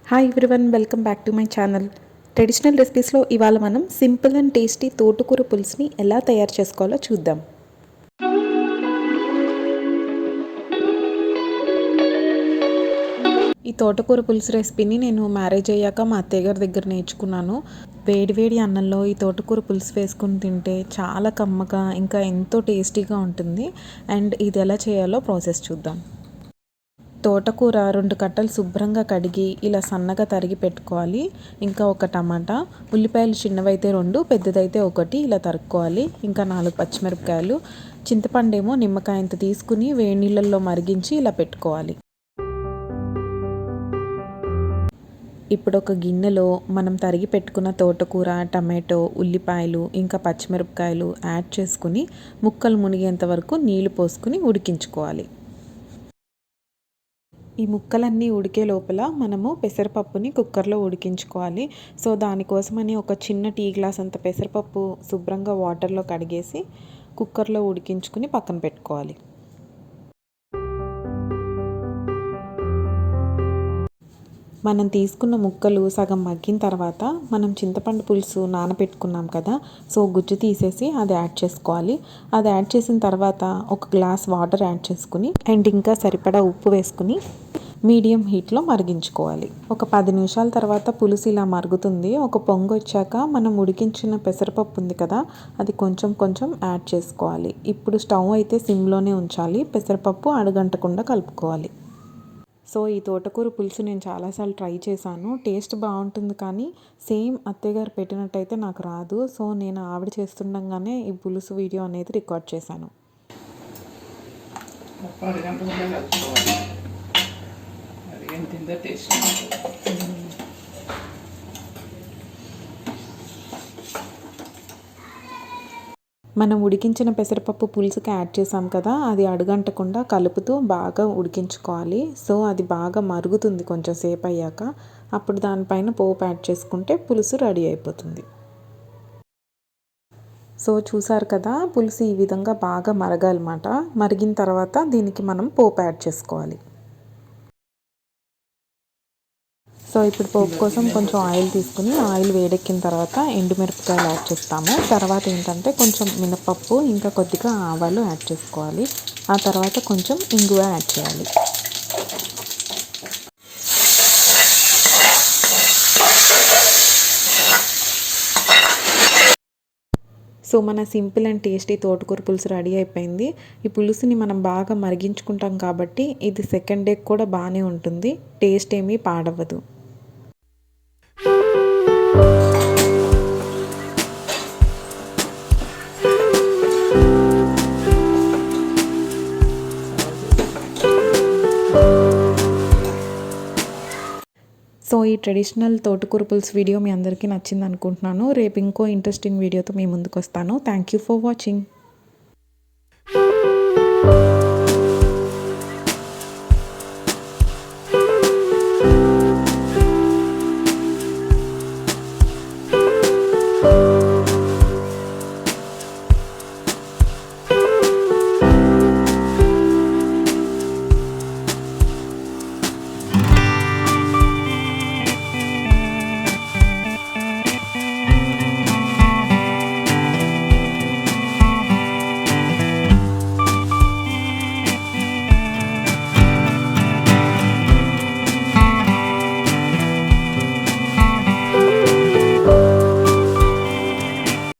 Hi everyone, welcome back to my channel. Traditional రెసిపీస్లో ఇవాళ మనం సింపుల్ అండ్ టేస్టీ తోటకూర పులుసుని ఎలా తయారు చేసుకోవాలో చూద్దాం. ఈ తోటకూర పులుసు రెసిపీని నేను మ్యారేజ్ అయ్యాక మా అత్తయ్య గారి దగ్గర నేర్చుకున్నాను. వేడివేడి అన్నంలో ఈ తోటకూర పులుసు వేసుకుని తింటే చాలా కమ్మగా ఇంకా ఎంతో టేస్టీగా ఉంటుంది. అండ్ ఇది ఎలా చేయాలో ప్రాసెస్ చూద్దాం. తోటకూర 2 కట్టలు శుభ్రంగా కడిగి ఇలా సన్నగా తరిగి పెట్టుకోవాలి. ఇంకా ఒక టమాటా, ఉల్లిపాయలు చిన్నవైతే 2, పెద్దదైతే 1 ఇలా తరుక్కోవాలి. ఇంకా 4 పచ్చిమిరపకాయలు, చింతపండేమో నిమ్మకాయంత తీసుకుని వేడి నీళ్ళల్లో మరిగించి ఇలా పెట్టుకోవాలి. ఇప్పుడు ఒక గిన్నెలో మనం తరిగి పెట్టుకున్న తోటకూర, టమాటో, ఉల్లిపాయలు ఇంకా పచ్చిమిరపకాయలు యాడ్ చేసుకుని ముక్కలు మునిగేంత వరకు నీళ్లు పోసుకుని ఉడికించుకోవాలి. ఈ ముక్కలన్నీ ఉడికే లోపల మనము పెసరపప్పుని కుక్కర్లో ఉడికించుకోవాలి. సో దానికోసమని ఒక చిన్న టీ గ్లాస్ అంత పెసరపప్పు శుభ్రంగా వాటర్లో కడిగేసి కుక్కర్లో ఉడికించుకుని పక్కన పెట్టుకోవాలి. మనం తీసుకున్న ముక్కలు సగం మగ్గిన తర్వాత మనం చింతపండు పులుసు నానబెట్టుకున్నాం కదా, సో గుజ్జు తీసేసి అది యాడ్ చేసుకోవాలి. అది యాడ్ చేసిన తర్వాత ఒక గ్లాస్ వాటర్ యాడ్ చేసుకుని అండ్ ఇంకా సరిపడా ఉప్పు వేసుకుని మీడియం హీట్లో మరిగించుకోవాలి. ఒక 10 నిమిషాల తర్వాత పులుసు ఇలా మరుగుతుంది. ఒక పొంగు వచ్చాక మనం ఉడికించిన పెసరపప్పు ఉంది కదా, అది కొంచెం కొంచెం యాడ్ చేసుకోవాలి. ఇప్పుడు స్టవ్ అయితే సిమ్లోనే ఉంచాలి. పెసరపప్పు అడుగంటకుండా కలుపుకోవాలి. సో ఈ తోటకూర పులుసు నేను చాలాసార్లు ట్రై చేశాను. టేస్ట్ బాగుంటుంది, కానీ సేమ్ అత్తయ్య గారు పెట్టినట్టయితే నాకు రాదు. సో నేను ఆవిడ చేస్తుండగానే ఈ పులుసు వీడియో అనేది రికార్డ్ చేశాను. మనం ఉడికించిన పెసరపప్పు పులుసుకి యాడ్ చేసాం కదా, అది అడుగంటకుండా కలుపుతూ బాగా ఉడికించుకోవాలి. సో అది బాగా మరుగుతుంది కొంచెం సేపు అయ్యాక. అప్పుడు దానిపైన పోపు యాడ్ చేసుకుంటే పులుసు రెడీ అయిపోతుంది. సో చూసారు కదా, పులుసు ఈ విధంగా బాగా మరగాలన్నమాట. మరిగిన తర్వాత దీనికి మనం పోపు యాడ్ చేసుకోవాలి. సో ఇప్పుడు పోపు కోసం కొంచెం ఆయిల్ తీసుకుని ఆయిల్ వేడెక్కిన తర్వాత ఎండుమిరపకాయలు యాడ్ చేస్తాము. తర్వాత ఏంటంటే కొంచెం మినపప్పు ఇంకా కొద్దిగా ఆవాలు యాడ్ చేసుకోవాలి. ఆ తర్వాత కొంచెం ఇంగువ యాడ్ చేయాలి. సో మన సింపుల్ అండ్ టేస్టీ తోటకూర పులుసు రెడీ అయిపోయింది. ఈ పులుసుని మనం బాగా మరిగించుకుంటాం కాబట్టి ఇది సెకండ్ డే కూడా బాగానే ఉంటుంది. టేస్ట్ ఏమీ పాడవదు. సో ఈ ట్రెడిషనల్ తోటకూర పులుసు వీడియో మీ అందరికీ నచ్చింది అనుకుంటున్నాను. రేపు ఇంకో ఇంట్రెస్టింగ్ వీడియోతో మీ ముందుకు వస్తాను. Thank you for watching.